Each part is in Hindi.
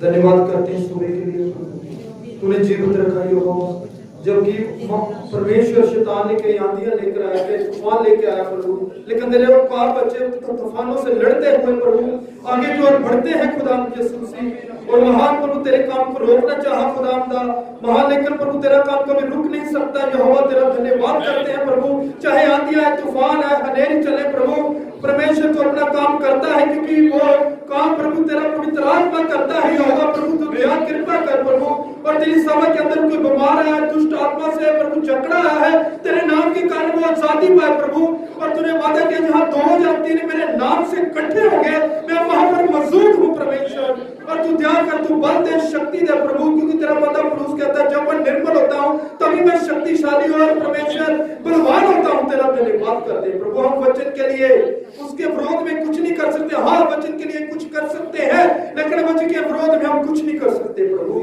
धन्यवाद करते हैं सुबह के लिए तूने जीवित रखा यहोवा, जबकि परमेश्वर शैतान ने कई आंधियां लेकर आया, कई तूफान लेकर आया प्रभु, लेकिन तेरे औकात बच्चे तूफानों से लड़ते हुए प्रभु आगे की ओर बढ़ते हैं खुदा यीशु मसीह। और महान प्रभु तेरे काम को रोकना चाहा खुदा महान, लेकिन प्रभु तेरा काम कभी रुक नहीं सकता यहोवा। तेरा धन्यवाद करते हैं प्रभु, चाहे आंधी आए तूफान आए हनेरी चले प्रभु, परमेश्वर तो अपना काम करता है, क्योंकि वो काम प्रभु तेरा पवित्र आत्मा करता ही होगा। प्रभु तू दया कृपा कर प्रभु, और तेरी सभा के अंदर कोई बीमार है, दुष्ट आत्मा से प्रभु जकड़ा है, तेरे नाम के कारण वो आजादी पाए प्रभु। और तूने वादा किया जहां 2 या 3 मेरे नाम से इकट्ठे हो गए, मैं वहां पर मौजूद हूँ परमेश्वर। और तू ध्यान कर, तू बल दे, शक्ति दे प्रभु, क्योंकि तेरा वादा पुरुष कहता है जब मैं निर्मल होता हूँ तभी मैं शक्तिशाली और परमेश्वर बलवान होता हूँ। तेरा धन्यवाद करते हैं प्रभु। हम वचन के लिए उसके विरोध में कुछ नहीं कर सकते, हाँ वचन के लिए कुछ कर सकते हैं, लेकिन वचन के विरोध में हम कुछ नहीं कर सकते प्रभु।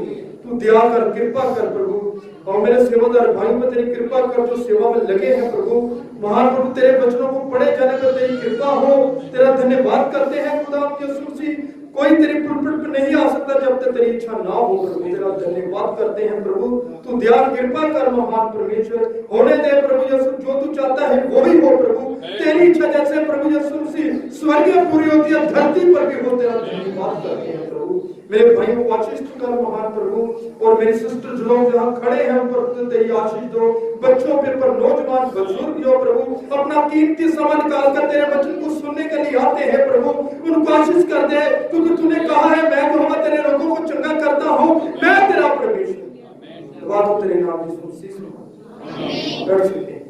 तू दया कर, कृपा कर प्रभु, और मेरे सेवादार भाइयों पर तेरी कृपा कर जो सेवा में लगे हैं प्रभु। महान प्रभु तेरे वचनों को पढ़े जाने पर तेरी कृपा हो। तेरा धन्यवाद करते हैं खुदा यीशु मसीह। कोई तेरी पुलपिट पर नहीं आ सकता जब तक तेरी इच्छा ना हो प्रभु। तेरा धन्यवाद करते हैं प्रभु। तू दया कृपा कर महान परमेश्वर, होने दे प्रभु यीशु, जो तू चाहता है वो ही हो प्रभु। तेरी इच्छा जैसे प्रभु यीशु मसीह स्वर्ग में पूरी होती है, धरती पर भी हो। तेरा धन्यवाद करते हैं प्रभु। मेरे भाइयों को आशीष कर महान प्रभु, और मेरी सिस्टर जो लोग जहाँ खड़े हैं उन पर तेरी आशीष दो। बच्चों पे, पर नौजवान बुजुर्ग जो प्रभु अपना कीमती समय निकाल कर तेरे वचन को सुनने के लिए आते हैं प्रभु, उनको आशीष कर दे, क्योंकि तूने कहा है मैं यहोवा तेरे रोगों को चंगा करता हूँ, मैं तेरा परमेश्वर। बात हो तेरे नाम यीशु मसीह में। बैठ सकते हैं।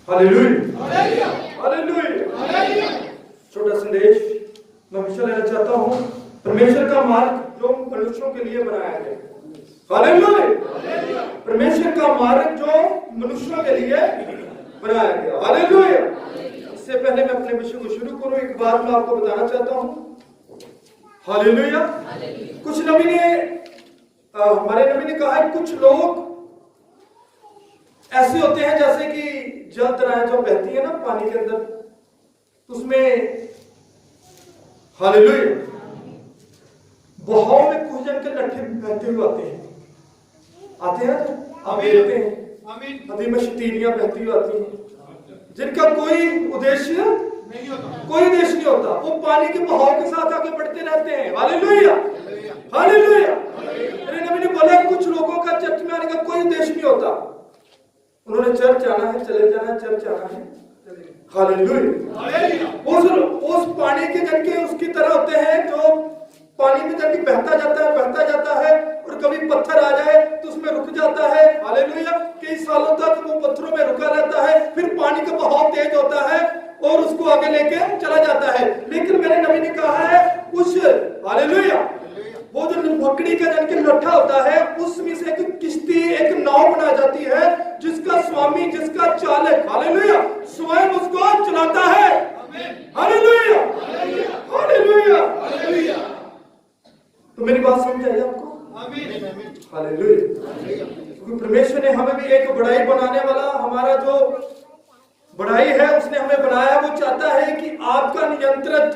Hallelujah, hallelujah. छोटा संदेश मैं हमेशा लेना चाहता हूँ। परमेश्वर का मार्ग जो मनुष्यों के लिए बनाया गया। हालेलुया। परमेश्वर का मार्ग जो मनुष्यों के लिए बनाया गया। हालेलुया। इससे पहले मैं अपने विषय को शुरू करूं, एक बात मैं आपको बताना चाहता हूँ। हालेलुया। कुछ नबी ने हमारे नबी ने कहा है, कुछ लोग ऐसे होते हैं जैसे कि जल तराएं जो बहती है ना पानी के अंदर, उसमें हालेलुया बहाव में कुछ जन के लट्ठे बहते हुए आते हैं नदी में शतीरियां बहती हुई आती हैं, जिनका कोई उद्देश्य नहीं होता। वो पानी के बहाव के साथ आगे बढ़ते रहते हैं। Hallelujah, hallelujah. मेरे नबी ने बोला कुछ लोगों का चर्च में आने का कोई उद्देश्य नहीं होता। उन्होंने चर्च आना है, चले जाना है, चर्च आना है। हालेलुया। उस पानी के जन के उसकी तरह होते हैं जो पानी में जब बहता जाता है और कभी पत्थर आ जाए तो उसमें रुक जाता है। हालेलुया। कई सालों तक वो पत्थरों में रुका रहता है, फिर पानी का बहाव तेज होता है और उसको आगे लेके चला जाता है। लेकिन मेरे नबी ने कहा है उस हालेलुया वो जो मकड़ी का जल के लट्ठा होता है, उसमें से एक किश्ती, एक नाव बना जाती है, जिसका स्वामी, जिसका चालक हालेलुया स्वयं उसको चलाता है। Hallelujah, hallelujah. तो मेरी बात समझ आई आपको? हालेलुया। क्योंकि परमेश्वर ने हमें भी एक बढ़ाई बनाने वाला, हमारा जो बढ़ाई है उसने हमें बनाया, वो चाहता है कि आपका नियंत्रण,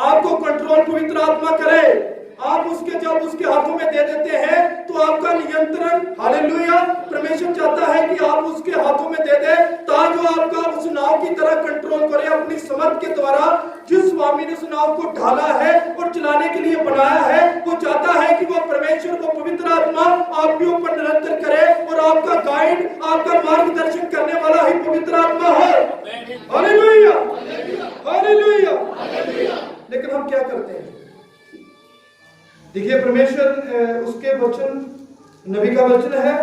आपको कंट्रोल पवित्र आत्मा करे। आप उसके जब उसके हाथों में दे देते हैं तो आपका नियंत्रण हालेलुया परमेश्वर चाहता है कि आप उसके हाथों में दे दे, ताकि आपका उस नाव की तरह कंट्रोल करे अपनी समझ के द्वारा। जिस स्वामी ने उस नाव को ढाला है और चलाने के लिए बनाया है, वो चाहता है कि वो परमेश्वर, वो पवित्र आत्मा आपके ऊपर निरंतर करे और आपका गाइड, आपका मार्गदर्शन करने वाला ही पवित्र आत्मा हो। Hallelujah, hallelujah. लेकिन हम क्या करते हैं? देखिए परमेश्वर, उसके वचन, नबी का वचन है,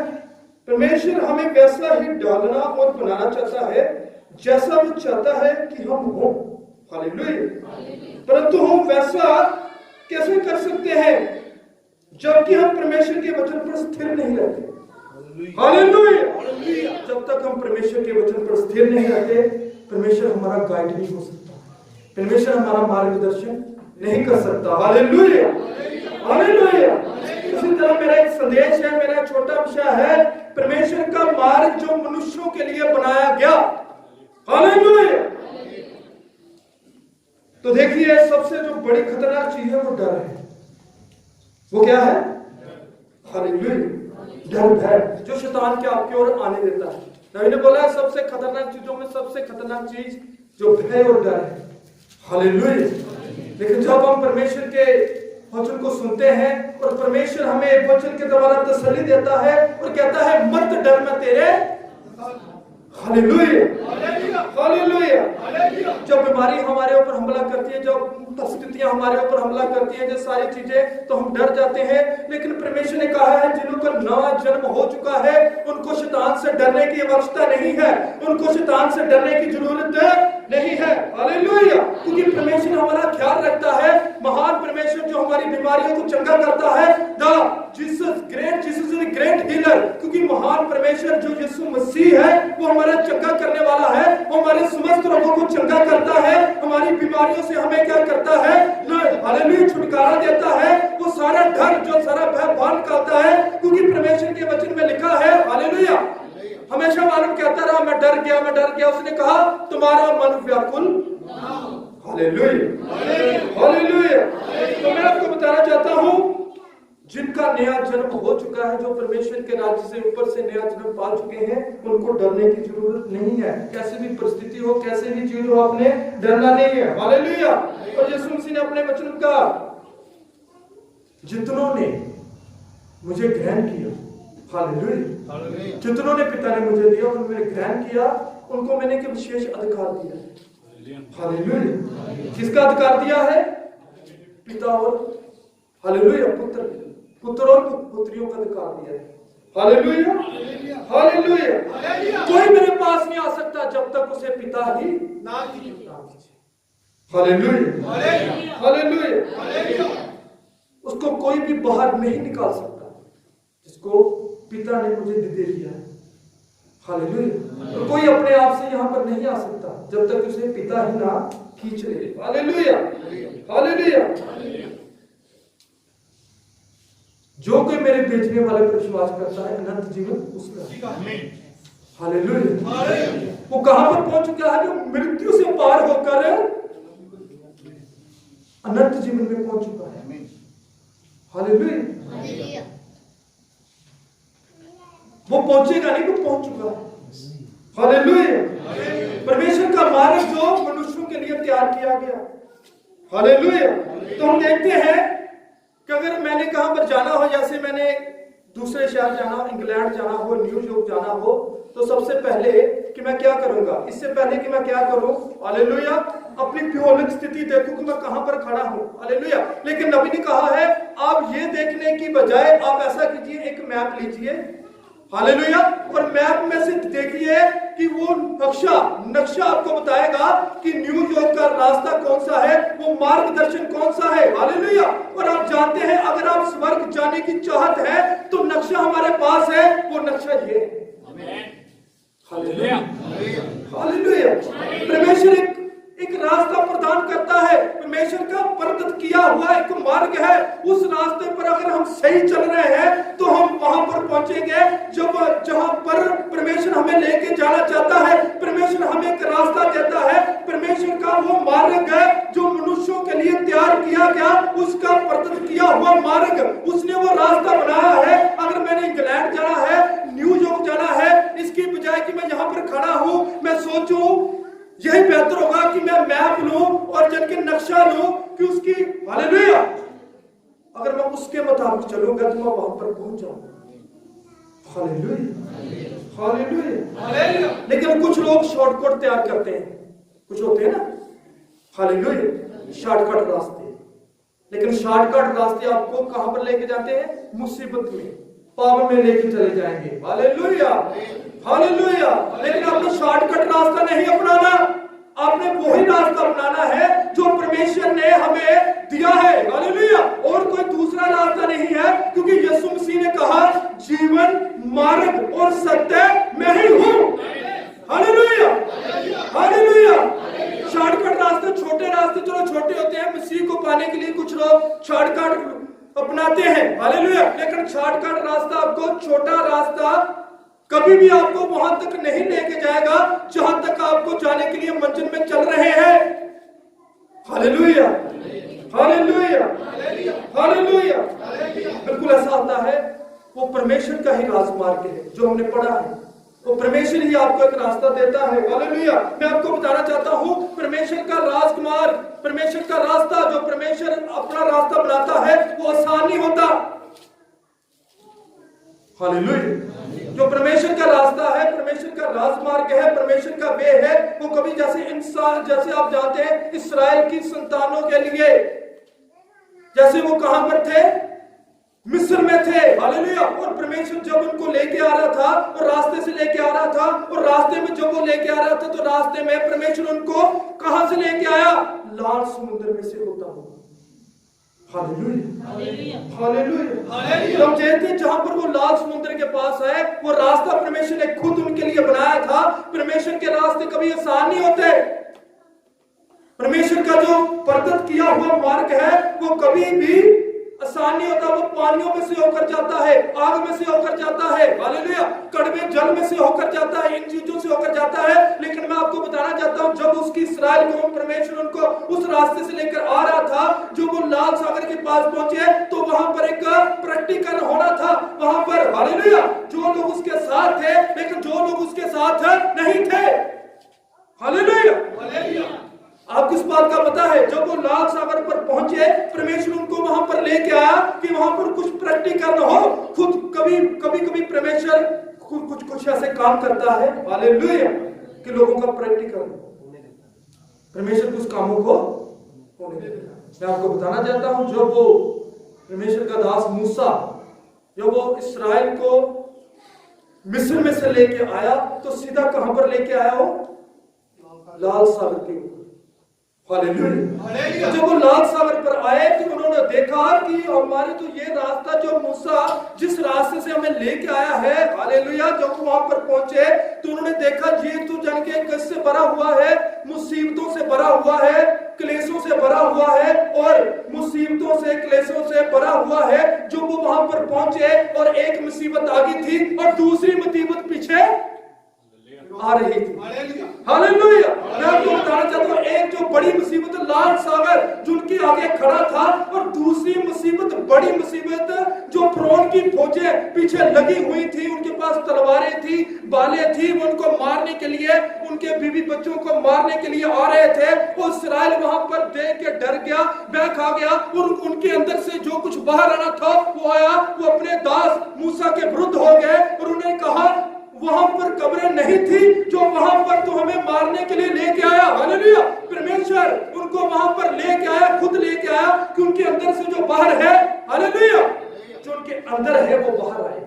परमेश्वर हमें वैसा ही डालना और बनाना चाहता है जैसा वो चाहता है कि हम हो। हालेलुया। परंतु हम वैसा कैसे कर सकते हैं जबकि हम परमेश्वर के वचन पर स्थिर नहीं रहते? हालेलुया। जब तक हम परमेश्वर के वचन पर स्थिर नहीं रहते, परमेश्वर हमारा गाइड नहीं हो सकता, परमेश्वर हमारा मार्गदर्शन नहीं कर सकता। Hallelujah, hallelujah. इसी तरह मेरा एक संदेश है, मेरा छोटा विषय है, परमेश्वर का मार्ग जो मनुष्यों के लिए बनाया गया। हालेलुया। तो देखिए सबसे जो बड़ी खतरनाक चीज है वो डर है। वो क्या है? हालेलुया। डर है जो शैतान के आपकी ओर आने देता है। नबी ने बोला सबसे खतरनाक चीजों में सबसे खतरनाक चीज जो भय और डर है। हालेलुया। लेकिन जब हम परमेश्वर के वचन को सुनते हैं और परमेश्वर हमें वचन के द्वारा तसल्ली देता है और कहता है मत डर, मैं तेरे। Hallelujah, hallelujah. जब बीमारी हमारे ऊपर हमला करती है, जब परिस्थितियां हमारे ऊपर हमला करती है, जो सारी चीजें, तो हम डर जाते हैं। लेकिन परमेश्वर ने कहा है जिन्हों का नया जन्म हो चुका है उनको शैतान से डरने की आवश्यकता नहीं है, उनको शैतान से डरने की जरूरत नहीं है। हालेलुया, क्योंकि परमेश्वर हमारा ख्याल रखता है। महान परमेश्वर जो हमारी बीमारियों को चंगा करता है, Jesus is the great healer, क्योंकि महान परमेश्वर जो यीशु मसीह है वो हमारा चंगा करने वाला है, वो हमारे समस्त रोगों को चंगा करता है, हमारी बीमारियों से हमें क्या करता है, हालेलुया, छुटकारा देता है। वो सारा डर जो सारा भय बाहर निकालता है, क्योंकि परमेश्वर के वचन में लिखा है। हालेलुया, हमेशा मालूम कहता रहा मैं डर गया, मैं डर गया। उसने कहा तुम्हारा मन व्याकुल। Hallelujah, hallelujah. तो मैं आपको बताना चाहता हूं जिनका नया जन्म हो चुका है, जो परमेश्वर के राज्य से ऊपर से नया जन्म पा चुके हैं, उनको डरने की जरूरत नहीं है। कैसे भी परिस्थिति हो, कैसे भी चीज हो, आपने डरना नहीं है। हालेलुया। और यीशु मसीह ने अपने वचन का जितनों ने मुझे ग्रहण किया, हालेलुया, जितनों ने पिता ने मुझे दिया उन्होंने ग्रहण किया, उनको मैंने एक विशेष अधिकार दिया। हालेलुया। किसका अधिकार दिया है? पिता और हालेलुया पुत्र और पुत्रियों का अधिकार दिया है। Hallelujah, hallelujah. कोई मेरे पास नहीं आ सकता जब तक उसे पिता ही ना कीजिए। Hallelujah, hallelujah. उसको कोई भी बाहर नहीं निकाल सकता जिसको पिता ने मुझे दे दिया है। हालेलुया। तो कोई अपने आप से यहाँ पर नहीं आ सकता जब तक उसे पिता ही ना खींच ले। Hallelujah, hallelujah. जो कोई मेरे भेजने वाले पर विश्वास करता है अनंत जीवन उसका। हालेलुया। वो कहां पर पहुंच चुका है? वो मृत्यु से पार होकर अनंत जीवन में पहुंच चुका है। हालेलुया। वो पहुंचेगा नहीं, वो पहुंच चुका है। हालेलुया। परमेश्वर का मार्ग जो मनुष्यों के लिए तैयार किया गया। हालेलुया। तो हम देखते हैं कि अगर मैंने कहां पर जाना हो, जैसे मैंने दूसरे शहर जाना हो, इंग्लैंड जाना हो, न्यूयॉर्क जाना हो, तो सबसे पहले कि मैं क्या करूंगा, इससे पहले कि मैं क्या करूं, हालेलुया, अपनी भौगोलिक स्थिति देखूं कि मैं कहां पर खड़ा हूं। हालेलुया। लेकिन नबी ने कहा है आप ये देखने की बजाय आप ऐसा कीजिए, एक मैप लीजिए। हालेलुया। और मैप में से देखिए कि वो नक्शा आपको बताएगा कि न्यूयॉर्क का रास्ता कौन सा है, वो मार्गदर्शन कौन सा है। हालेलुया। और आप जानते हैं अगर आप स्वर्ग जाने की चाहत है तो नक्शा हमारे पास है, वो नक्शा ये है। Hallelujah, hallelujah. परमेश्वर एक रास्ता प्रदान करता है, परमेश्वर का प्रदत्त किया हुआ एक मार्ग है। उस रास्ते पर अगर हम सही चल रहे हैं तो हम वहां पर पहुंचेंगे जहां पर परमेश्वर हमें लेके जाना चाहता है। परमेश्वर हमें एक रास्ता देता है। परमेश्वर का वो मार्ग है जो मनुष्यों के लिए तैयार किया गया, उसका प्रदत्त किया हुआ मार्ग, उसने वो रास्ता बनाया है। अगर मैंने इंग्लैंड जाना है, न्यूयॉर्क जाना है, इसकी बजाय कि मैं यहाँ पर खड़ा हूं मैं सोचूं यही बेहतर होगा कि मैं मैप लूं और जबकि नक्शा लूं कि उसकी, हालेलुया, अगर मैं उसके मुताबिक चलूंगा तो मैं वहां पर पहुंच जाऊंगा। Hallelujah, hallelujah. लेकिन कुछ लोग शॉर्टकट तैयार करते हैं, कुछ होते हैं ना, हालेलुया, शॉर्टकट रास्ते। लेकिन शॉर्टकट रास्ते आपको कहां पर लेके जाते हैं? मुसीबत में, पाप में लेके चले जाएंगे। Hallelujah, hallelujah. लेकिन आपने शॉर्टकट रास्ता नहीं अपनाना, आपने वही रास्ता अपनाना है जो परमेश्वर ने हमें दिया है। हालेलुया। और कोई दूसरा रास्ता नहीं है, क्योंकि यीशु मसीह ने कहा जीवन, मार्ग और सत्य मैं ही हूं। Hallelujah, hallelujah. शॉर्टकट रास्ते, छोटे रास्ते चलो छोटे होते हैं, मसीह को पाने के लिए कुछ लोग शॉर्टकट अपनाते हैं। हालेलुया। लेकिन शॉर्टकट रास्ता आपको, छोटा रास्ता कभी भी आपको वहां तक नहीं लेके जाएगा जहां तक आपको जाने के लिए मंजिल में चल रहे हैं। Hallelujah, hallelujah, hallelujah. बिल्कुल ऐसा होता है, वो परमेश्वर का ही राजमार्ग है जो हमने पढ़ा है। वो परमेश्वर ही आपको एक रास्ता देता है। हालेलुया। मैं आपको बताना चाहता हूं परमेश्वर का राजकुमार, परमेश्वर परमेश्वर का रास्ता, जो परमेश्वर अपना रास्ता बनाता है वो आसान नहीं होता। हालेलुया। जो परमेश्वर का रास्ता है, परमेश्वर का राजमार्ग है, परमेश्वर का वे है, वो कभी जैसे इंसान, जैसे आप जानते हैं इस्राएल की संतानों के लिए, जैसे वो कहां पर थे, मिस्र में थे। हालेलुया। और परमेश्वर जब उनको लेके आ रहा था और रास्ते से लेके आ रहा था, और रास्ते में जब वो लेके आ रहा था तो रास्ते में परमेश्वर उनको कहां से लेके आया, लाल समुद्र में से होता हुआ। Hallelujah, hallelujah. हम कहते हैं जहां पर वो लाल समुद्र के पास है, वो रास्ता परमेश्वर ने खुद उनके लिए बनाया था। परमेश्वर के रास्ते कभी आसान नहीं होते। परमेश्वर का जो प्रदत्त किया हुआ मार्ग है वो कभी भी आसान नहीं होता। वो पानियों में से होकर जाता है, आग में से होकर जाता है, हालेलुया, कड़वे जल में से होकर जाता है, इन चीजों से होकर जाता है। लेकिन मैं आपको बताना चाहता हूं, जब उसकी इस्राएल को परमेश्वर उनको उस रास्ते से लेकर आ रहा था, जो वो लाल सागर के पास पहुंचे, तो वहां पर एक प्रैक्टिकल होना था। वहां पर हालेलुया जो लोग उसके साथ थे, लेकिन जो लोग उसके साथ नहीं थे, हालेलुया, आपको इस बात का पता है, जब वो लाल सागर पर पहुंचे, परमेश्वर उनको वहां पर लेके आया कि वहां पर कुछ प्रैक्टिकल हो। खुद कभी परमेश्वर कुछ ऐसे काम करता है, हालेलुया, कि लोगों का प्रैक्टिकल परमेश्वर कुछ कामों को होने देता। मैं आपको बताना चाहता हूं, जब वो परमेश्वर का दास मूसा, जब वो इस्राएल को मिस्र में से लेके आया, तो सीधा कहां पर लेके आया, हो लाल सागर के ऊपर। हालेलुया। जब वो लाल सागर पर आए तो उन्होंने देखा कि हमारे तो ये रास्ता जो मूसा जिस रास्ते से हमें लेके आया है, हालेलुया, जब वहां पर पहुंचे तो उन्होंने देखा ये तो जन के किससे भरा हुआ है, मुसीबतों से भरा हुआ है, क्लेशों से भरा हुआ है, और मुसीबतों से क्लेशों से भरा हुआ है। जो वो वहां पर पहुंचे और एक मुसीबत आगे थी और दूसरी मुसीबत पीछे आ रही थी। हालेलुया। मैं आपको बताना चाहता हूं, एक जो बड़ी मुसीबत लाल सागर जिनके आगे खड़ा था, और दूसरी मुसीबत, बड़ी मुसीबत जो फ़िरौन की फौजें पीछे लगी हुई थी, उनके पास तलवारें थी, बालें थी, वो उनको मारने के लिए, उनके बीवी बच्चों को मारने के लिए आ रहे थे। वो इस्राएल वहां पर देख के डर गया, भय खा गया, और उनके अंदर से जो कुछ बाहर आना था वो आया। वो अपने दास मूसा के विरुद्ध हो गए और उन्होंने कहा वहां पर कब्रें नहीं थी जो वहां पर तो हमें मारने के लिए लेके आया। हालेलुया। परमेश्वर उनको वहां पर लेके आया, खुद लेके आया, कि उनके अंदर से जो बाहर है, हालेलुया, जो उनके अंदर है वो बाहर आए।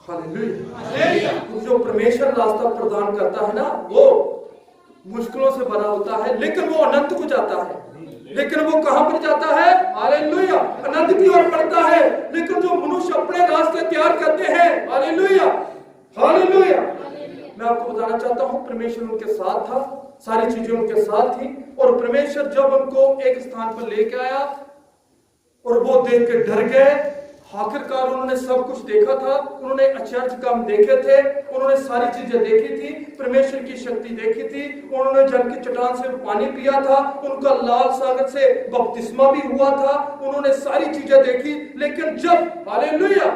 हालेलुया। जो परमेश्वर रास्ता प्रदान करता है ना, वो मुश्किलों से भरा होता है, लेकिन वो अनंत को जाता है। लेकिन वो कहां पर जाता है, हालेलुया, अनंत की ओर बढ़ता है। लेकिन जो मनुष्य अपने रास्ते तैयार करते हैं, हालेलुया, हालेलुया, मैं आपको बताना चाहता हूं, परमेश्वर उनके साथ था, सारी चीजें उनके साथ थी। और परमेश्वर जब उनको एक स्थान पर लेके आया और वो देख के डर गए। आखिरकार उन्होंने सब कुछ देखा था, उन्होंने आश्चर्य काम देखे थे, उन्होंने सारी चीजें देखी थी, परमेश्वर की शक्ति देखी थी, उन्होंने जल की चट्टान से पानी पिया था, उनका लाल सागर से बपतिस्मा भी हुआ था, उन्होंने सारी चीजें देखी। लेकिन जब, हालेलुया,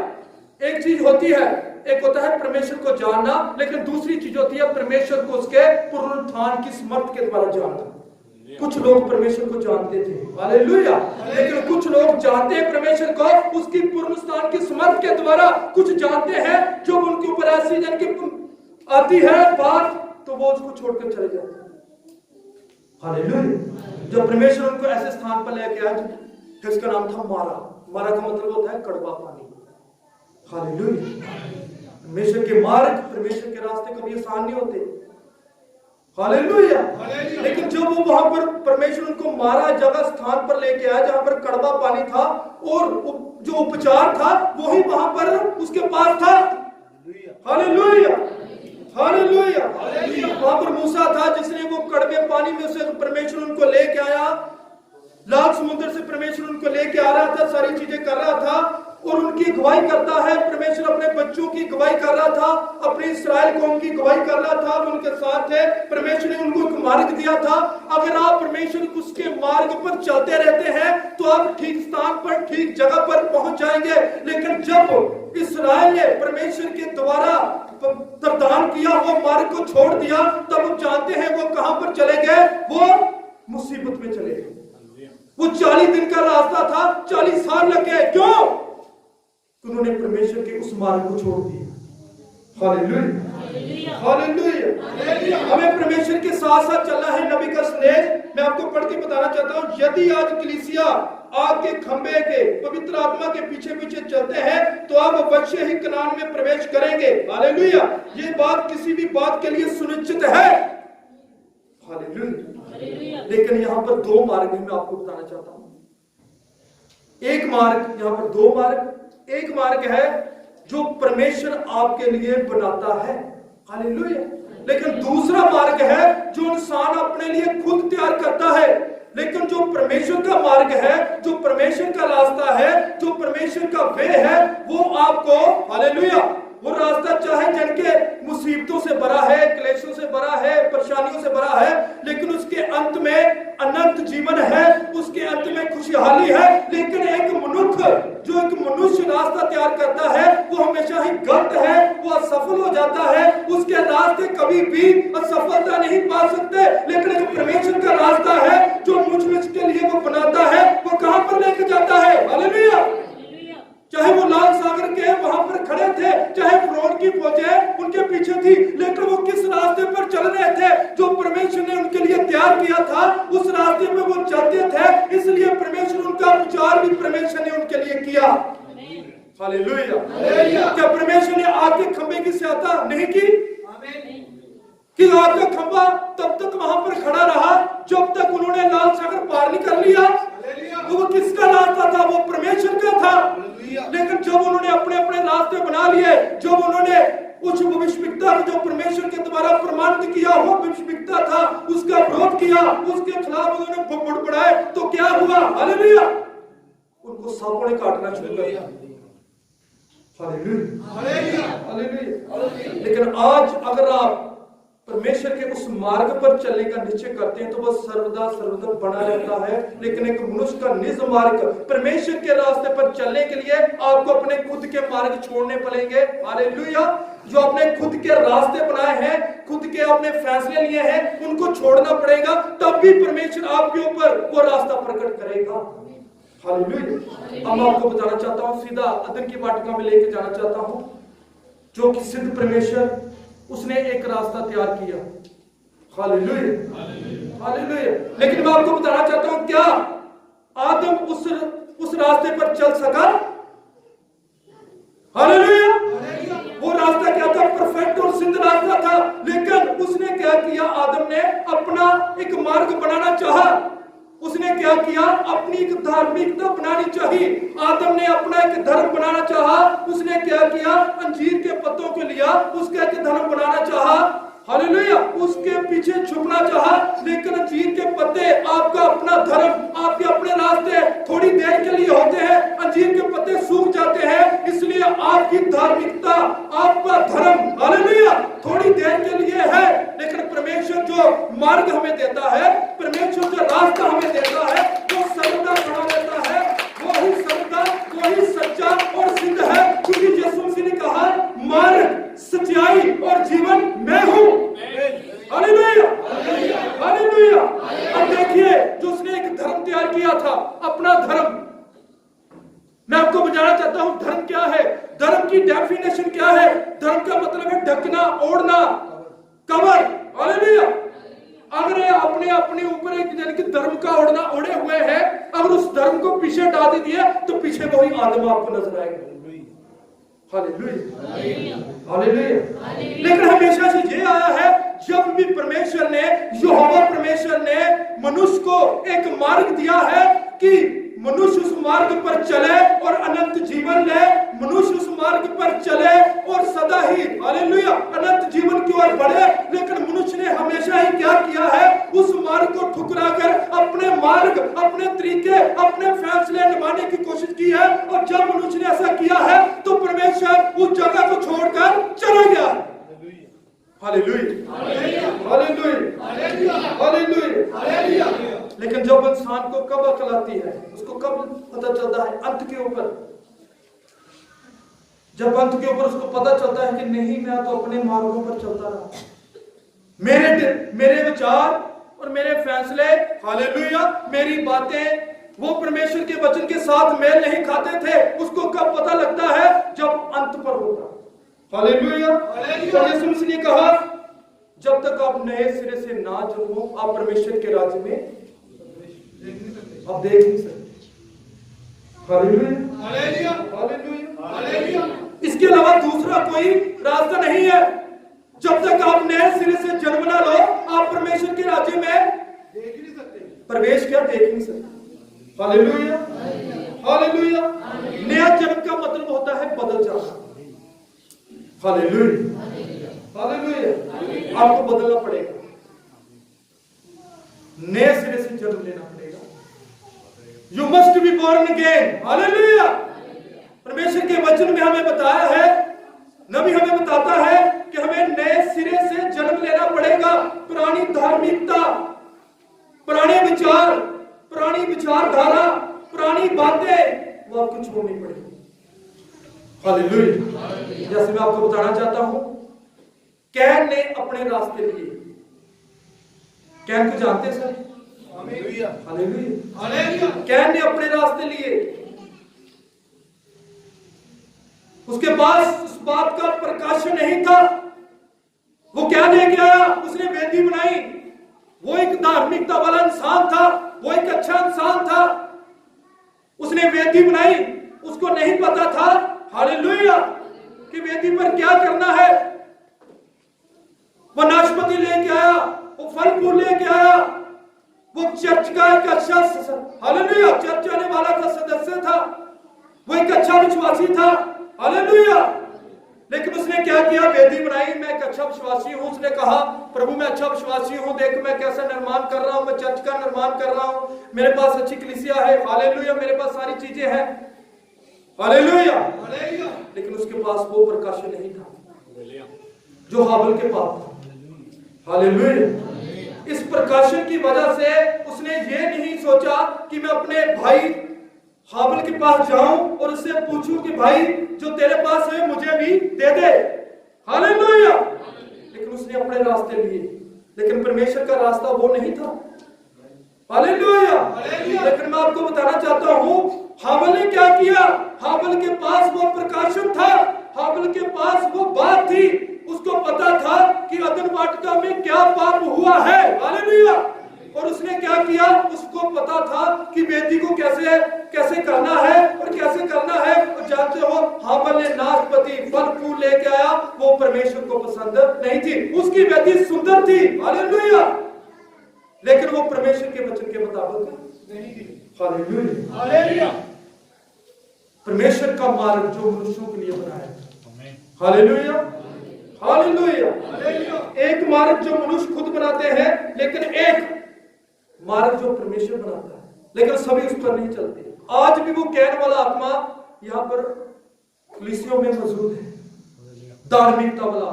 एक चीज होती है, एक होता है परमेश्वर को जानना, लेकिन दूसरी चीज होती है परमेश्वर को उसके पुनरुत्थान की समर्थ के द्वारा जानना। कुछ लोग परमेश्वर को जानते थे, हालेलुया, लेकिन कुछ लोग जानते हैं परमेश्वर को उसकी पुनरुत्थान की समर्थ के द्वारा। कुछ जानते हैं जो उनके ऊपर ऐसी जन की आती है बात, तो वो उसको छोड़कर चले जाते हैं। हालेलुया। जब परमेश्वर उनको ऐसे स्थान पर लेके आया जिसका नाम था मारा। मारा का मतलब होता है कड़वा पानी। हालेलुया। परमेश्वर के मार्ग, परमेश्वर के रास्ते कभी आसान नहीं होते। हालेलुया। लेकिन जब वो वहां पर परमेश्वर उनको मारा जगह स्थान पर लेके आया जहां पर कड़वा पानी था, और जो उपचार था वही वहां पर उसके पास था। Hallelujah, hallelujah. वहां पर मूसा था जिसने वो कड़वे पानी में से परमेश्वर उनको लेके आया, लाल समुद्र से परमेश्वर उनको लेके आ रहा था, सारी चीजें कर रहा था, और उनकी गवाही करता है। परमेश्वर अपने बच्चों की गवाही कर रहा था, अपनी इस्राएल कौम की गवाही कर रहा था, उनके साथ थे। परमेश्वर ने उनको एक मार्ग दिया था। अगर आप परमेश्वर उसके मार्ग पर चलते रहते हैं तो आप ठीक स्थान पर, ठीक जगह पर पहुंच जाएंगे। लेकिन जब इस्राएल ने परमेश्वर के द्वारा प्रदान किया वो मार्ग को छोड़ दिया, तब आप जानते हैं वो कहां पर चले गए, वो मुसीबत में चले गए। वो 40 दिन का रास्ता था, 40 साल लग गए। क्यों? उन्होंने परमेश्वर के उस मार्ग को छोड़ दिया। Hallelujah, hallelujah. हमें परमेश्वर के साथ साथ चलना है। नबी का संदेश मैं आपको पढ़ के बताना चाहता हूं। यदि आज कलीसिया आग के खंबे के पवित्र आत्मा के पीछे पीछे चलते हैं तो आप अवश्य ही कनान में प्रवेश करेंगे। हालेलुया। ये बात किसी भी बात के लिए सुनिश्चित है। हालेलुया। लेकिन यहाँ पर दो मार्ग मैं आपको बताना चाहता हूं। एक मार्ग, यहाँ पर दो मार्ग। एक मार्ग है जो परमेश्वर आपके लिए बनाता है। हालेलुया। लेकिन दूसरा मार्ग है जो इंसान अपने लिए खुद तैयार करता है। लेकिन जो परमेश्वर का मार्ग है, जो परमेश्वर का रास्ता है, जो परमेश्वर का वे है, वो आपको, हालेलुया, वो रास्ता चाहे जिनके मुसीबतों से भरा है, क्लेशों से भरा है, परेशानियों से भरा है, लेकिन उसके अंत में अनंत जीवन है, उसके अंत में खुशहाली है। लेकिन एक मनुष्य जो एक मनुष्य रास्ता तैयार करता है वो हमेशा ही गलत है, वो असफल हो जाता है। उसके रास्ते कभी भी असफलता नहीं पा सकते। लेकिन एक परमेश्वर का रास्ता है जो मुझ के लिए वो बनाता है, वो कहां पर लेकर जाता है। हालेलुया। चाहे वो लाल सागर के वहां पर खड़े थे, चाहे फिरौन की फौजें उनके पीछे थी, लेकिन वो किस रास्ते पर चल रहे थे जो परमेश्वर ने उनके लिए तैयार किया था, उस रास्ते पे वो चलते थे। इसलिए परमेश्वर, उनका विचार भी परमेश्वर ने उनके लिए किया। हालेलुया। क्या परमेश्वर ने आग के खंबे की सहायता नहीं की? कि आग का खंबा तब तक वहां पर खड़ा रहा जब तक उन्होंने लाल सागर पार नहीं कर लिया। वो किसका रास्ता था? वो परमेश्वर का था। लेकिन जब उन्होंने अपने अपने रास्ते बना लिए, जब उन्होंने उस भविष्यवक्ता को जो परमेश्वर के द्वारा प्रमाणित किया वो भविष्यवक्ता था, उसका विरोध किया, उसके खिलाफ उन्होंने बुड़बुड़ाए, तो क्या हुआ? हालेलुया। उनको सांपों ने काटना शुरू कर दिया। Hallelujah, hallelujah. लेकिन आज अगर आप परमेश्वर के उस मार्ग पर चलने का निश्चय करते हैं तो वह सर्वदा बना रहता है। लेकिन एक मनुष्य का निज मार्ग, परमेश्वर के रास्ते पर चलने के लिए आपको अपने खुद के मार्ग छोड़ने पड़ेंगे। हालेलुया। जो अपने खुद के रास्ते बनाए हैं, खुद के अपने फैसले लिए हैं, उनको छोड़ना पड़ेगा, तब भी परमेश्वर आपके ऊपर वो रास्ता प्रकट करेगा। हालेलुया। अब मैं आपको बताना चाहता हूँ, सीधा अदन की वाटिका में लेके जाना चाहता हूँ, जो कि सिद्ध परमेश्वर, उसने एक रास्ता तैयार किया। Hallelujah, hallelujah. लेकिन मैं आपको बताना चाहता हूं, क्या आदम उस रास्ते पर चल सका? हालेलुया। वो रास्ता क्या था? परफेक्ट और सिद्ध रास्ता था। लेकिन उसने क्या किया? आदम ने अपना एक मार्ग बनाना चाहा। उसने क्या किया? अपनी एक धार्मिकता बनानी चाहिए। आदम ने अपना एक धर्म बनाना चाहा। उसने क्या किया? अंजीर के पत्तों को लिया, उसका एक धर्म बनाना चाहा। हालेलुया। उसके पीछे छुपना चाहा। लेकिन अंजीर के पत्ते आपका अपना धर्म, आपके अपने रास्ते थोड़ी देर के लिए होते हैं, अंजीर के पत्ते सूख जाते हैं। इसलिए आपकी धार्मिकता, आपका धर्म, हालेलुया, थोड़ी देर के लिए है। लेकिन परमेश्वर जो मार्ग हमें देता है, परमेश्वर जो रास्ता हमें देता है, वो सर्वदा बना रहता है। वो ही सर्वदा, वो ही सच्चा और सिद्ध है। क्योंकि यीशु मसीह ने कहा, मार्ग, सच्चाई और जीवन मैं हूं। Hallelujah, hallelujah. अब देखिए, जो उसने एक धर्म तैयार किया था, अपना धर्म, मैं आपको बताना चाहता हूं धर्म क्या है। धर्म की डेफिनेशन क्या है? धर्म का मतलब है ढकना, ओढ़ना, कवर। हालेलुया। अगर अपने अपने ऊपर एक जन की धर्म का ओढ़ना ओढ़े हुए हैं, अगर उस धर्म को पीछे डाल दिया तो पीछे वही आदम आपको नजर आएगा। Hallelujah, hallelujah. लेकिन हमेशा से ये आया है, जब भी परमेश्वर ने, यहोवा परमेश्वर ने मनुष्य को एक मार्ग दिया है कि मनुष्य उस मार्ग पर चले और अनंत जीवन ले, मनुष्य उस मार्ग पर चले और सदा ही, हालेलुया, अनंत जीवन की ओर बढ़े। लेकिन मनुष्य ने हमेशा ही क्या किया है? उस मार्ग को ठुकराकर अपने मार्ग, अपने तरीके, अपने फैसले निभाने की कोशिश की है। और जब मनुष्य ने ऐसा किया है तो परमेश्वर उस जगह को छोड़कर चला गया। Hallelujah, hallelujah, hallelujah. लेकिन जब इंसान को कब अकल आती है, उसको कब पता चलता है? अंत के ऊपर। जब अंत के ऊपर उसको पता चलता है कि नहीं, मैं तो अपने मार्गों पर चलता रहा, मेरे विचार और मेरे फैसले, हालेलुया, मेरी बातें, वो परमेश्वर के वचन के साथ मेल नहीं खाते थे, उसको कब पता लगता है? जब अंत पर होगा। हालेलुया। तो यीशु मसीह ने कहा जब तक आप नए सिरे से ना जन्मो आप परमेश्वर के राज्य में आप देख नहीं सकते। Hallelujah hallelujah hallelujah hallelujah. इसके अलावा दूसरा कोई रास्ता नहीं है। जब तक आप नए सिरे से जन्म ना लो आप परमेश्वर के राज्य में देख नहीं सकते, प्रवेश क्या देख नहीं सकते। Hallelujah hallelujah. नया जन्म का मतलब होता है बदल जाना। Hallelujah hallelujah. आपको बदलना पड़ेगा, नए सिरे से जन्म लेना पड़ेगा। You must be born again. Hallelujah. परमेश्वर के वचन में हमें बताया है, नबी हमें बताता है कि हमें नए सिरे से जन्म लेना पड़ेगा। पुरानी धार्मिकता, पुराने विचार, पुरानी विचारधारा, पुरानी बातें वो आपको छोड़नी पड़ेगी। हालेलुया। जैसे मैं आपको बताना चाहता हूं, कैन ने अपने रास्ते लिए। कैन को जानते हैं सर? Hallelujah hallelujah. कैन ने अपने रास्ते लिए, उसके पास उस बात का प्रकाशन नहीं था। वो क्या लेके आया? उसने वेदी बनाई। वो एक धार्मिकता वाला इंसान था, वो एक अच्छा इंसान था, उसने वेदी बनाई। उसको नहीं पता था हालेलुया कि वेदी पर क्या करना है। वो नाशपाती लेके आया, वो फल फूल लेके आया, वो चर्च का एक अच्छा हालेलुया चर्च आने वाला था, सदस्य था, वो एक अच्छा विश्वासी था। हालेलुया। लेकिन उसने क्या किया? वेदी बनाई। मैं एक अच्छा विश्वासी हूं। उसने कहा प्रभु मैं अच्छा विश्वासी हूं, देख मैं कैसा निर्माण कर रहा हूं, मैं चर्च का निर्माण कर रहा हूं, मेरे पास अच्छी कलीसिया है। हालेलुया। मेरे पास सारी चीजें हैं। Hallelujah hallelujah. लेकिन उसके पास वो प्रकाशन नहीं था जो हाबल के पास था। हालेलुया। इस प्रकाशन की वजह से उसने ये नहीं सोचा कि मैं अपने भाई हाबल के पास जाऊं और उससे पूछूं कि भाई जो तेरे पास है मुझे भी दे दे। हालेलुया। लेकिन उसने अपने रास्ते लिए, लेकिन परमेश्वर का रास्ता वो नहीं था। हालेलुया। लेकिन मैं आपको बताना चाहता हूं हाबल ने क्या किया? हाबल के पास वो प्रकाशन था, हाबल के पास वो बात थी, उसको पता था कि अदन वाटिका में क्या पाप हुआ है। हालेलुया। और उसने क्या किया? उसको पता था कि वेदी को कैसे करना है और कैसे करना है। और जानते हो हाबल ने नाशपाती फल फूल लेके आया, वो परमेश्वर को पसंद नहीं थी। उसकी वेदी सुंदर थी। हालेलुया। लेकिन वो परमेश्वर के वचन के मुताबिक नहीं थी। Hallelujah hallelujah. परमेश्वर का मार्ग जो मनुष्यों के लिए बनाया है। Hallelujah hallelujah. एक मार्ग जो मनुष्य खुद बनाते हैं, लेकिन एक मार्ग जो परमेश्वर बनाता है, लेकिन सभी उस पर नहीं चलते। आज भी वो कैन वाला आत्मा यहां पर कलीसियों में मौजूद है। धार्मिकता वाला,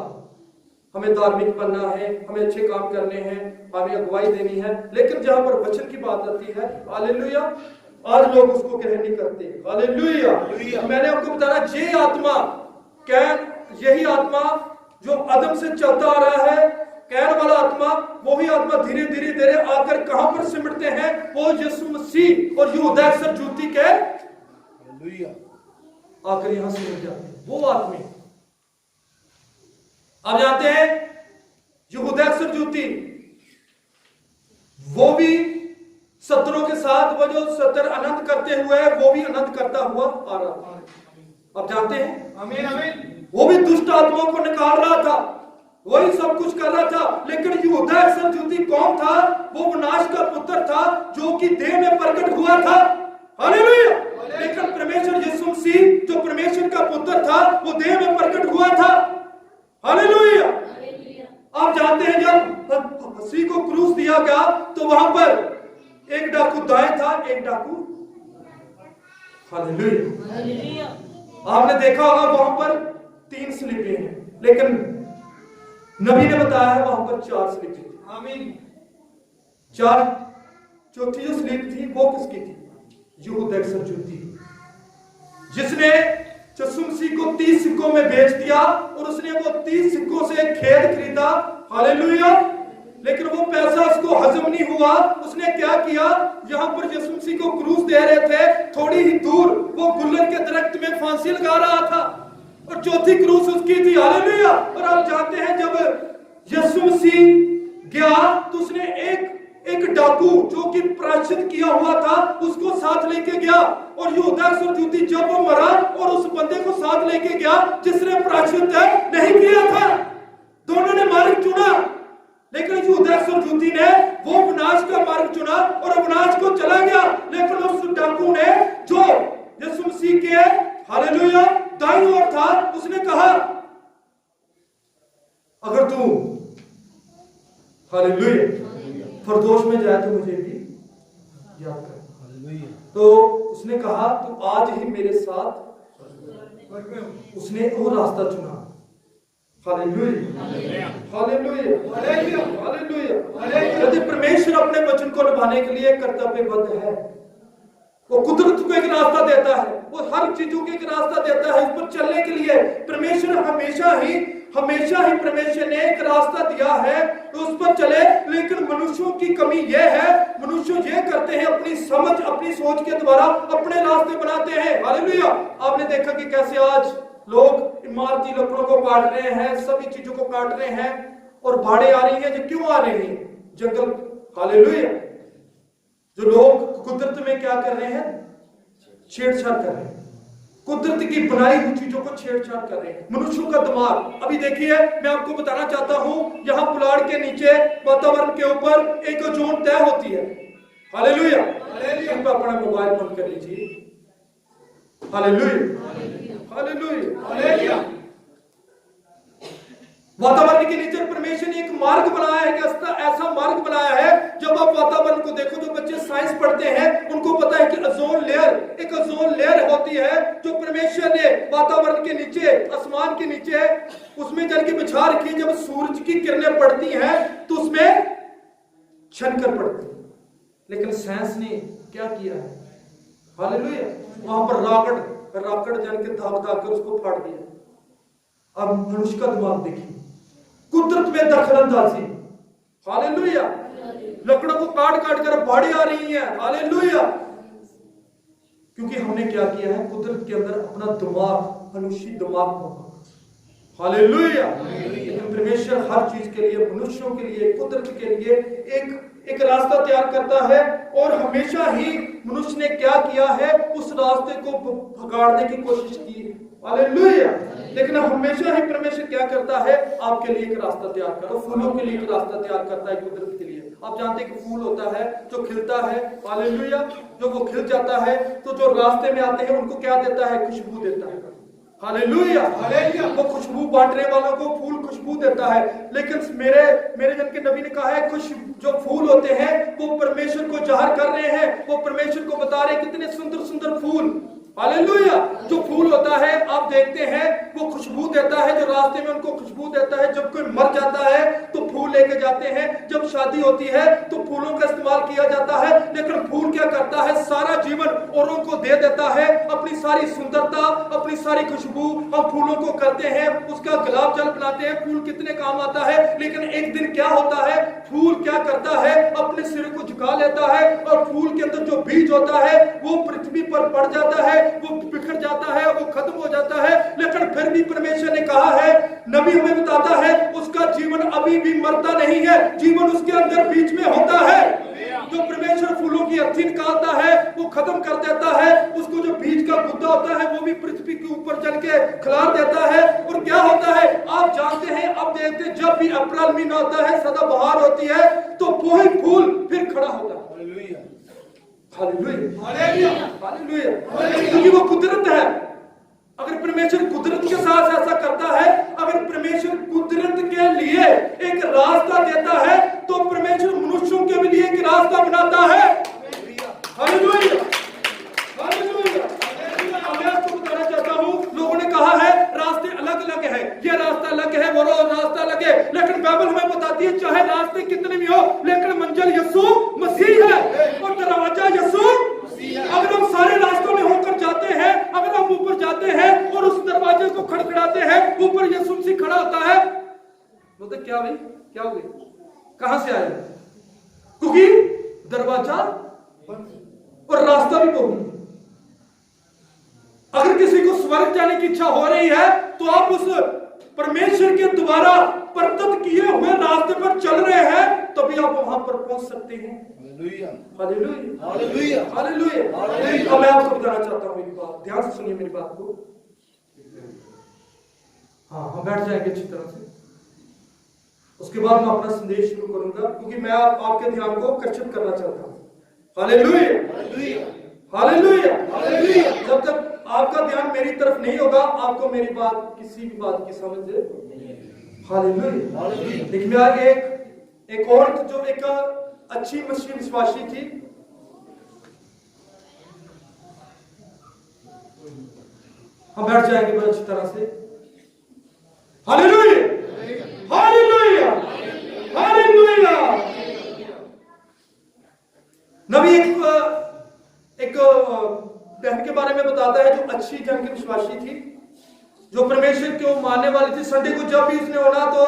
हमें धार्मिक बनना है, हमें अच्छे काम करने हैं, हमें अगुवाई देनी है, लेकिन जहां पर वचन की बात आती है हालेलुया आज लोग उसको ग्रहण नहीं करते। हालेलुया। मैंने आपको बताया ये आत्मा कैन, यही आत्मा जो अदम से चलता आ रहा है, कैन वाला आत्मा, वो ही आत्मा धीरे धीरे आकर कहां पर सिमटते हैं? वो यीशु मसीह और यहूदा सरजूती के आकर यहां सिमट जाते हैं। वो आत्मा आप जानते हैं यहूदा सरजूती, वो भी सत्रों के साथ वो जो सत्र अनंत करते हुए वो भी अनंत करता हुआ आ रहा था। आप जानते हैं आमीन आमीन। वो भी दुष्ट आत्माओं को निकाल रहा था, वही सब कुछ कर रहा था। लेकिन यहूदा सरजूती कौन था? वो विनाश का पुत्र था जो कि देह में प्रकट हुआ था। हालेलुया। लेकिन परमेश्वर यीशु मसीह जो परमेश्वर का पुत्र था वो देह में प्रकट हुआ था। हालेलुया। आप जानते हैं जब मसीह को क्रूस दिया गया तो वहां पर एक डाकू दाएं था, एक डाकू। हालेलुया। आपने देखा होगा वहां पर 3 स्लीपें हैं, लेकिन नबी ने बताया है वहां पर 4 स्लीपें थी। आमीन। 4। चौथी जो स्लीप थी वो किसकी थी? यहूदा सरजूती, जिसने यीशु मसीह को 30 सिक्कों में बेच दिया और उसने वो 30 सिक्कों से खेत खरीदा। हालेलुया। लेकिन वो पैसा उसको हजम नहीं हुआ। उसने क्या किया, यहां पर यीशु मसीह को क्रूस दे रहे थे, थोड़ी ही दूर वो गुलर के दरख्त में फांसी लगा रहा था और चौथी क्रूस उसकी थी। हालेलुया। और आप जानते हैं जब यीशु मसीह गया तो उसने एक डाकू जो कि प्रायश्चित किया हुआ था उसको साथ लेके गया, और यहूदा इस्करियोती जब वो मरा और उस बंदे को साथ लेके गया जिसने प्रायश्चित नहीं किया था। दोनों ने मार्ग चुना, लेकिन यहूदा इस्करियोती ने वो विनाश का मार्ग चुना और विनाश को चला गया। लेकिन उस डाकू ने जो यीशु मसीह के हालेलुया दाईं ओर था, उसने कहा अगर तू हालेलुया फरदोस में जाए तो मुझे भी याद कर। तो उसने कहा तू आज ही मेरे साथ, उसने वो रास्ता चुना। Hallelujah hallelujah hallelujah. यदि परमेश्वर अपने वचन को निभाने के लिए कर्तव्यबद्ध है, वो कुदरत को एक रास्ता देता है, वो हर चीजों को एक रास्ता देता है उस पर चलने के लिए। परमेश्वर हमेशा ही परमेश्वर ने एक रास्ता दिया है तो उस पर चले। लेकिन मनुष्यों की कमी यह है, मनुष्य ये करते हैं अपनी समझ अपनी सोच के द्वारा अपने रास्ते बनाते हैं। हालेलुया। आपने देखा कि कैसे आज लोग इमारती लकड़ों को काट रहे हैं, सभी चीजों को काट रहे हैं और बाढ़ें आ रही हैं। जो क्यों आ रही हैं? जंगल, हालेलुया, जो लोग कुदरत में क्या कर रहे हैं, छेड़छाड़ कर रहे हैं, कुदरत की बनाई हुई चीजों को छेड़छाड़ कर रहे हैं। मनुष्यों का दिमाग, अभी देखिए मैं आपको बताना चाहता हूं, यहां पुलाड़ के नीचे वातावरण के ऊपर एक ओजोन तय होती है। हालेलुया। अपना मोबाइल बंद कर लीजिए। Hallelujah hallelujah. वातावरण के नीचे परमेश्वर ने एक मार्ग बनाया है, ऐसा मार्ग बनाया है। जब आप वातावरण को देखो, जो बच्चे साइंस पढ़ते हैं उनको पता है कि ओजोन लेयर, एक ओजोन लेयर होती है जो परमेश्वर ने वातावरण के नीचे, आसमान के नीचे उसमें जल के बिछा रखी है। जब सूरज की किरणें पड़ती हैं तो उसमें छनकर पड़ती है। लेकिन साइंस ने क्या किया है, हालेलुया, वहां पर राकड़ जल के दाग कर उसको फाड़ दिया। अब मनुष्य का दिमाग देखिए, कुदरत में दखलंदाजी। हालेलुया। लकड़ों को काट कर बाढ़ें आ रही हैं। हालेलुया। क्योंकि हमने क्या किया है, कुदरत के अंदर अपना दिमाग, मनुष्य दिमाग होगा। हालेलुया। लेकिन परमेश्वर हर चीज के लिए, मनुष्यों के लिए, कुदरत के लिए एक रास्ता तैयार करता है। और हमेशा ही मनुष्य ने क्या किया है, उस रास्ते को भगाड़ने की कोशिश की। हालेलुया। लेकिन हमेशा ही परमेश्वर क्या करता है, आपके लिए एक रास्ता तैयार करो। फूलों के लिए एक रास्ता तैयार करता है कुदरत के लिए। आप जानते हैं कि फूल होता है जो खिलता है, हालेलुया, जो वो खिल जाता है तो जो रास्ते में आते हैं उनको क्या देता है, खुशबू देता है। Hallelujah hallelujah. वो खुशबू बांटने वालों को फूल खुशबू देता है। लेकिन मेरे जन के नबी ने कहा है, जो फूल होते हैं वो परमेश्वर को जाहिर कर रहे हैं, वो परमेश्वर को बता रहे हैं कितने सुंदर सुंदर फूल। हालेलुया। जो फूल होता है आप देखते हैं वो खुशबू देता है, जो रास्ते में उनको खुशबू देता है। जब कोई मर जाता है तो फूल लेके जाते हैं, जब शादी होती है तो फूलों का इस्तेमाल किया जाता है। लेकिन फूल क्या करता है, सारा जीवन औरों को दे देता है, अपनी सारी सुंदरता, अपनी सारी खुशबू हम फूलों को करते हैं, उसका गुलाब जल बनाते हैं। फूल कितने काम आता है। लेकिन एक दिन क्या होता है, फूल क्या करता है, अपने सिर को झुका लेता है और फूल के अंदर जो बीज होता है वो पृथ्वी पर पड़ जाता है, वो बिखर जाता है, वो खत्म हो जाता है। लेकिन फिर भी परमेश्वर ने कहा है, नबी हमें बताता है, उसका जीवन अभी भी मरता नहीं है, जीवन उसके अंदर बीच में होता है। जो परमेश्वर फूलों की अर्थी निकालता है वो खत्म कर देता है, उसको जो बीज का गुद्दा होता है वो भी पृथ्वी के ऊपर चल के खिलार देता है। और क्या होता है आप जानते हैं, अब देखते हैं जब भी अप्रैल महीना होता है, सदाबहार होती है, तो वही फूल फिर खड़ा होता है। Hallelujah hallelujah hallelujah. क्योंकि वो कुदरत है। अगर परमेश्वर कुदरत के साथ ऐसा करता है, अगर परमेश्वर कुदरत के लिए एक रास्ता देता है तो परमेश्वर मनुष्यों के लिए एक रास्ता बनाता है। Hallelujah hallelujah. मैं आपको बताना चाहता हूं, लोगों ने कहा है रास्ते अलग अलग है, ये रास्ता अलग है, वो रास्ता अलग है। लेकिन बाइबल हमें बताती है चाहे रास्ते कितने भी हो, लेकिन मंजिल यीशु मसीह है और दरवाजा यीशु। अगर हम सारे रास्तों में होकर जाते हैं, अगर हम ऊपर जाते हैं और उस दरवाजे को खड़खड़ाते हैं, ऊपर यीशु मसीह खड़ा होता है, तो क्या भाई क्या हो गया, कहां से आएगा? क्योंकि दरवाजा और रास्ता भी बहुत है। अगर किसी को स्वर्ग जाने की इच्छा हो रही है तो आप उस परमेश्वर के द्वारा प्रदत्त किए हुए रास्ते पर चल रहे हैं, तभी आप वहां पर पहुंच सकते हैं। Hallelujah, hallelujah, hallelujah, hallelujah. अब मैं आपको बताना चाहता हूं एक बात, ध्यान से सुनिए मेरी बात को। हाँ, हम बैठ जाएंगे अच्छी तरह से, उसके बाद मैं अपना संदेश शुरू करूंगा, क्योंकि मैं आपके ध्यान को आकर्षित करना चाहता हूं। Hallelujah, hallelujah, hallelujah, hallelujah. जब तक आपका ध्यान मेरी तरफ नहीं होगा, आपको मेरी बात, किसी भी बात की समझ नहीं। Hallelujah, hallelujah. लेकिन एक औरत जो एक अच्छी मसीह विश्वासी थी, हम बैठ जाएंगे बड़ी अच्छी तरह से। Hallelujah, hallelujah, hallelujah. नबी एक बहन के बारे में बताता है जो अच्छी जन की विश्वासी थी, जो परमेश्वर को मानने वाली थी। संडे को जब भी उसने होना तो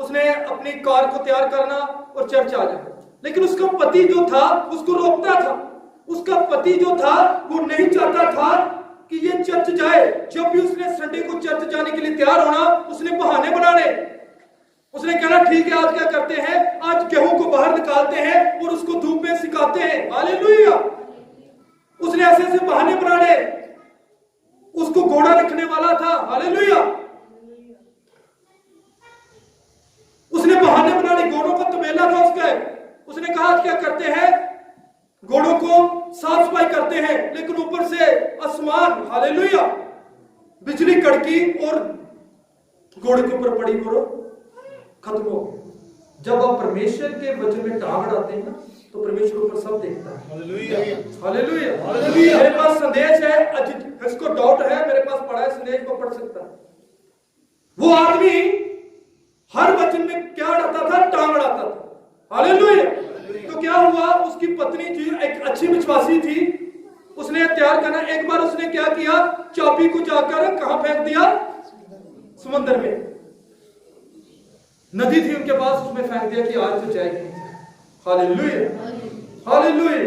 उसने अपनी कार को तैयार करना और चर्च आ जाना, लेकिन उसका पति जो था उसको रोकता था। उसका पति जो था वो नहीं चाहता था कि ये चर्च जाए। जब भी उसने संडे को चर्च जाने के लिए तैयार होना, उसने बहाने बनाने। उसने कहना ठीक है, आज क्या करते हैं, आज गेहूं को बाहर निकालते हैं और उसको धूप में सिखाते हैं। हालेलुया। उसने ऐसे ऐसे बहाने बनाने। उसको घोड़ा रखने वाला था। हालेलुया। उसने बहाने बनाने, घोड़ों का तबेला था उसका। उसने कहा क्या करते हैं, घोड़ों को साफ सफाई करते हैं, लेकिन ऊपर से आसमान, हालेलुया, बिजली कड़की और घोड़े के ऊपर पड़ी और खत्म हो। जब आप परमेश्वर के वचन में टांग अड़ाते हैं ना, तो परमेश्वर ऊपर सब देखता है। Hallelujah, hallelujah, hallelujah. मेरे पास संदेश है, जिसको डाउट है मेरे पास पढ़ा है, संदेश को पढ़ सकता है। वो आदमी हर वचन में क्या अड़ाता था, टांग अड़ाता था। हालेलुया। तो क्या हुआ, उसकी पत्नी जी एक अच्छी विश्वासी थी, उसने तैयार करना। एक बार उसने क्या किया, चाबी को जाकर कहां फेंक दिया, समुद्र में। नदी थी उनके पास, उसमें फेंक दिया कि आज तो जाएगी। Hallelujah, hallelujah.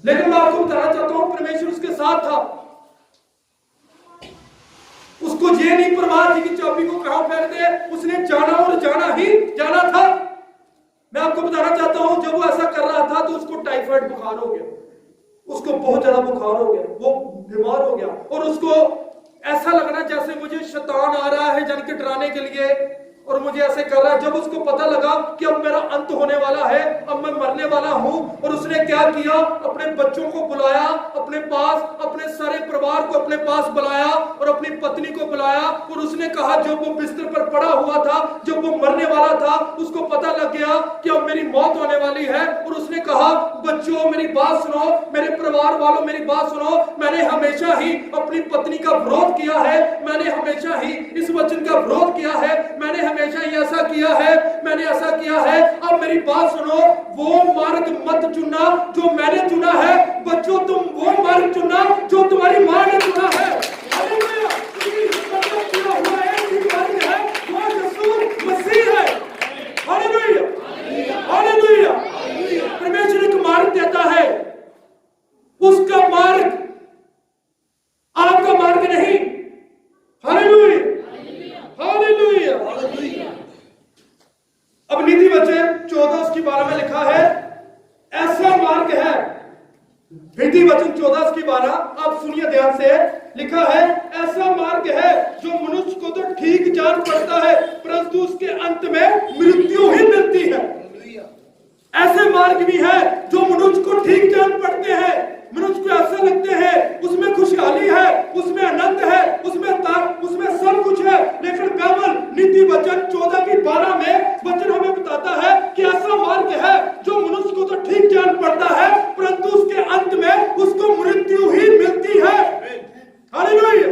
लेकिन मैं आपको बताना चाहता हूं, परमेश्वर उसके साथ था। उसको ये नहीं परवाह थी कि चाबी को कहां फेंक दे, उसने जाना और जाना ही जाना था। मैं आपको बताना चाहता हूं, जब वो ऐसा कर रहा था तो उसको टाइफाइड बुखार हो गया। उसको बहुत ज्यादा बुखार हो गया, वो बीमार हो गया, और उसको ऐसा लगना जैसे मुझे शैतान आ रहा है जन के डराने के लिए, और मुझे ऐसे कर रहा है। जब उसको पता लगा कि अब मेरा अंत होने वाला है, अब मैं मरने वाला हूं, और उसने क्या किया, अपने बच्चों को बुलाया अपने पास, अपने सारे परिवार को अपने पास बुलाया और अपनी पत्नी को बुलाया, और उसने कहा, जब वो बिस्तर पर पड़ा हुआ था, जब वो मरने वाला था, उसको पता लग गया कि अब मेरी मौत होने वाली है, और उसने कहा, बच्चों मेरी बात सुनो, मेरे परिवार वालों मेरी बात सुनो, मैंने हमेशा ही अपनी पत्नी का विरोध किया है, मैंने हमेशा ही इस वचन का विरोध किया है, मैंने हमेशा ही ऐसा किया है, मैंने ऐसा किया है। अब मेरी बात सुनो, वो मार्ग मत चुनना जो मैंने चुना है। बच्चों, तुम वो मार्ग चुनना जो तुम्हारी मां ने चुना है। हालेलुया। हुआ एक ही मार्ग है, वो यीशु मसीह है। Hallelujah, hallelujah. परमेश्वर एक मार्ग देता है, उसका मार्ग आपका मार्ग नहीं। Hallelujah, hallelujah. अब नीति वचन 14:12 में लिखा है, ऐसा मार्ग है। नीति वचन 14:12, आप सुनिए ध्यान से, लिखा है, ऐसा मार्ग है जो मनुष्य को तो ठीक जान पड़ता है, परंतु उसके अंत में मृत्यु ही मिलती है। ऐसे मार्ग भी है जो मनुष्य को ठीक जान पड़ते हैं, मनुष्य को ऐसा लगते हैं उसमें खुशहाली है, उसमें आनंद है, उसमें सब कुछ है, लेकिन बाइबल नीति वचन 14:12 में वचन हमें बताता है कि ऐसा मार्ग है जो मनुष्य को तो ठीक जान पड़ता है, परंतु उसके अंत में उसको मृत्यु ही मिलती है। हालेलुया।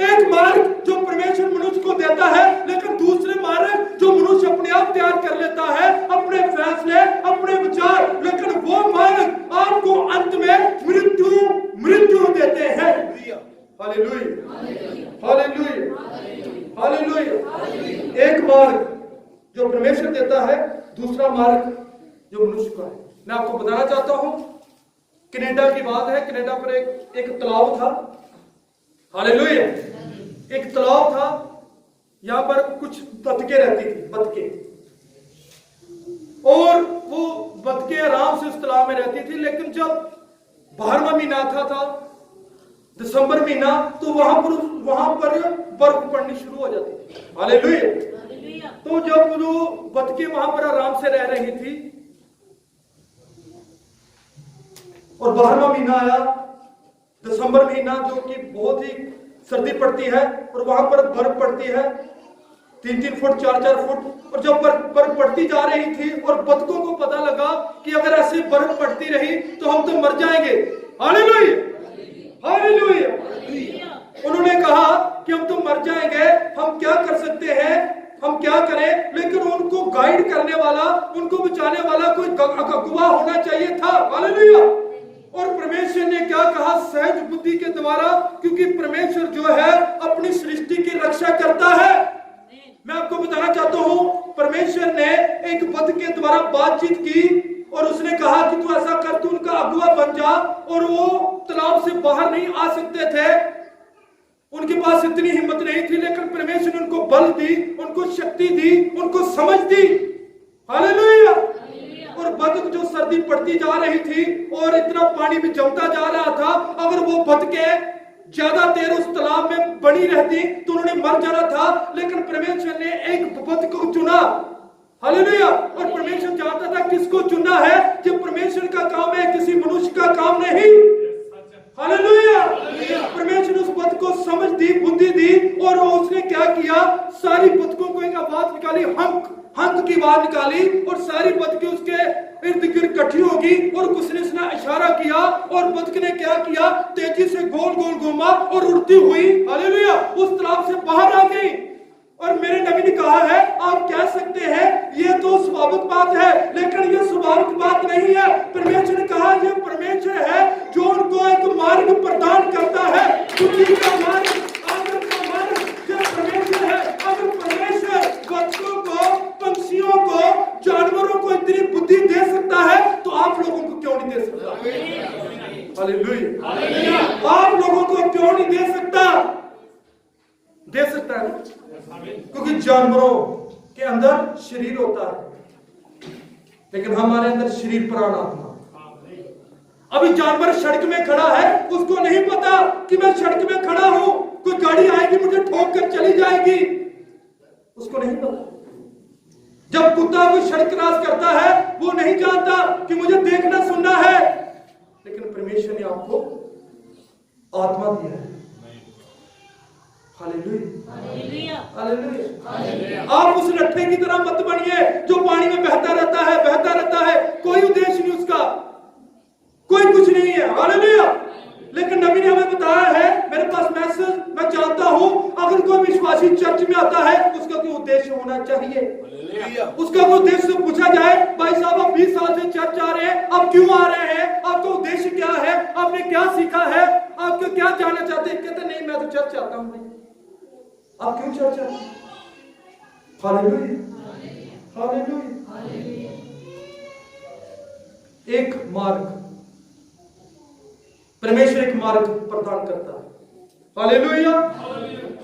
एक मार्ग जो परमेश्वर मनुष्य को देता है, लेकिन दूसरे मार्ग जो मनुष्य अपने आप तैयार कर लेता है, अपने फैसले, अपने विचार, लेकिन वो मार्ग आपको अंत कनाडा की बात है। कनाडा पर एक तालाब था, हालेलुया, एक तालाब था, यहां पर कुछ बतखें रहती थी, बतखें, और वो बतखें आराम से उस तालाब में रहती थी। लेकिन जब 12वां महीना आता था, दिसंबर महीना, तो वहां पर बर्फ पड़नी शुरू हो जाती थी, हालेलुया। तो जब वो बतखें वहां पर आराम से रह रही थी और 12वां महीना आया, दिसंबर महीना, जो कि बहुत ही सर्दी पड़ती है और वहां पर बर्फ पड़ती है 3-3 फुट 4-4 फुट। और जब बर्फ पड़ती जा रही थी और बतखों को पता लगा कि अगर ऐसे बर्फ पड़ती रही तो हम तो मर जाएंगे, हालेलुया, हालेलुया। उन्होंने कहा कि हम तो मर जाएंगे, हम क्या कर सकते हैं, हम क्या करें। लेकिन उनको गाइड करने वाला, उनको बचाने वाला कोई अगुवा होना चाहिए था, हालेलुया। और परमेश्वर ने क्या कहा, सहज बुद्धि के द्वारा, क्योंकि परमेश्वर जो है अपनी सृष्टि की रक्षा करता है। मैं आपको बताना चाहता हूं, परमेश्वर ने एक बतख के द्वारा बातचीत की और उसने कहा कि तू ऐसा कर, तू उनका अगुवा बन जा। और वो तालाब से बाहर नहीं आ सकते थे, उनके पास इतनी हिम्मत नहीं थी, लेकिन परमेश्वर ने उनको बल दी, उनको शक्ति दी, उनको समझ दी, हालेलुया। और बतख जो सर्दी पड़ती जा रही थी और इतना पानी भी जमता जा रहा था, अगर वो बतखें ज्यादा देर उस तालाब में बनी रहती तो उन्होंने मर जाना था। लेकिन परमेश्वर ने एक बतख को चुना, हालेलुया। और परमेश्वर जानता था किसको चुनना है, कि परमेश्वर का काम है, किसी मनुष्य का काम नहीं, हालेलुया। परमेश्वर ने उस बतख को समझ दी, बुद्धि दी, और उसने क्या किया, सारी बतखों को एक आवाज निकाली, हंक हंक की आवाज निकाली, और सारी बतखें उसके इर्द गिर्द इकट्ठी होगी। और उसने इशारा किया और बतख ने क्या किया, तेजी से गोल गोल घूमा और उड़ती हुई, हालेलुया, उस तालाब से बाहर आ गई। और मेरे नबी ने कहा है, आप कह सकते हैं ये तो स्वाभाविक बात है, लेकिन ये स्वाभाविक बात नहीं है। परमेश्वर ने कहा ये परमेश्वर है जो उनको एक मार्ग प्रदान करता है, बुद्धि का मार्ग, आदर का मार्ग, जो परमेश्वर है। अगर परमेश्वर बच्चों को, पंछियों को, जानवरों को इतनी बुद्धि दे सकता है तो आप लोगों को क्यों नहीं दे सकता, हालेलुया। आप लोगों को क्यों नहीं दे सकता, दे सकता है ना, क्योंकि जानवरों के अंदर शरीर होता है, लेकिन हमारे अंदर शरीर प्राण आत्मा। अभी जानवर सड़क में खड़ा है, उसको नहीं पता कि मैं सड़क में खड़ा हूं, कोई गाड़ी आएगी मुझे ठोक कर चली जाएगी, उसको नहीं पता। जब कुत्ता कोई सड़क क्रॉस करता है, वो नहीं जानता कि मुझे देखना सुनना है, लेकिन परमेश्वर ने आपको आत्मा दिया है, हालेलुया, हालेलुया। आप उस लट्ठे की तरह मत बनिए जो पानी में बहता रहता है, बहता रहता है, कोई उद्देश्य नहीं उसका, कोई कुछ नहीं है, हालेलुया। लेकिन नबी ने हमें बताया है, मेरे पास मैसेज, मैं जानता हूं, अगर कोई विश्वासी चर्च में आता है उसका कोई उद्देश्य होना चाहिए, उसका कोई उद्देश्य पूछा जाए, भाई साहब आप 20 साल से चर्च आ रहे हैं, आप क्यों आ रहे हैं, आपका उद्देश्य क्या है, आपने क्या सीखा है, आपको क्या जानना चाहते हैं, कहते नहीं मैं तो चर्च आता हूं। आप क्यों चर्च आते हैं, हालेलुया, हालेलुया। एक मार्ग, परमेश्वर एक मार्ग प्रदान करता है, हालेलुया,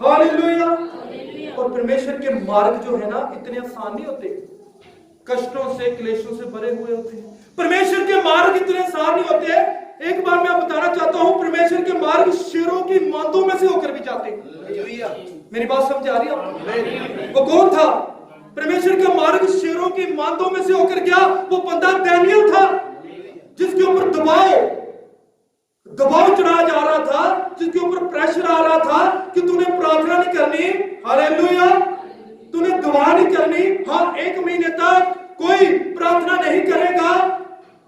हालेलुया। और परमेश्वर के मार्ग जो है ना, इतने आसान नहीं होते, कष्टों से, क्लेशों से भरे हुए होते हैं। परमेश्वर के मार्ग इतने आसान नहीं होते। एक बार मैं बताना चाहता हूं, परमेश्वर के मार्ग शेरों की मांदों में से होकर भी जाते हैं। मेरी बात समझ आ रही है? वो कौन था? परमेश्वर का मार्ग शेरों की मांदों में से होकर गया। वो बंदा दानियल था, जिसके ऊपर दबाव चढ़ाया जा रहा था, जिसके ऊपर प्रेशर आ रहा था कि तूने प्रार्थना नहीं करनी, हालेलुया, तूने दुआ नहीं करनी, हाँ 1 महीने तक कोई प्रार्थना नहीं करेगा,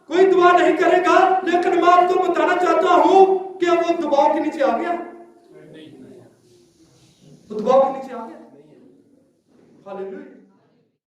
कोई दुआ नहीं करेगा। लेकिन मैं आपको बताना चाहता हूं कि अब वो दबाव के नीचे आ गया, तो दबाव के नीचे आ गया, हालेलुया।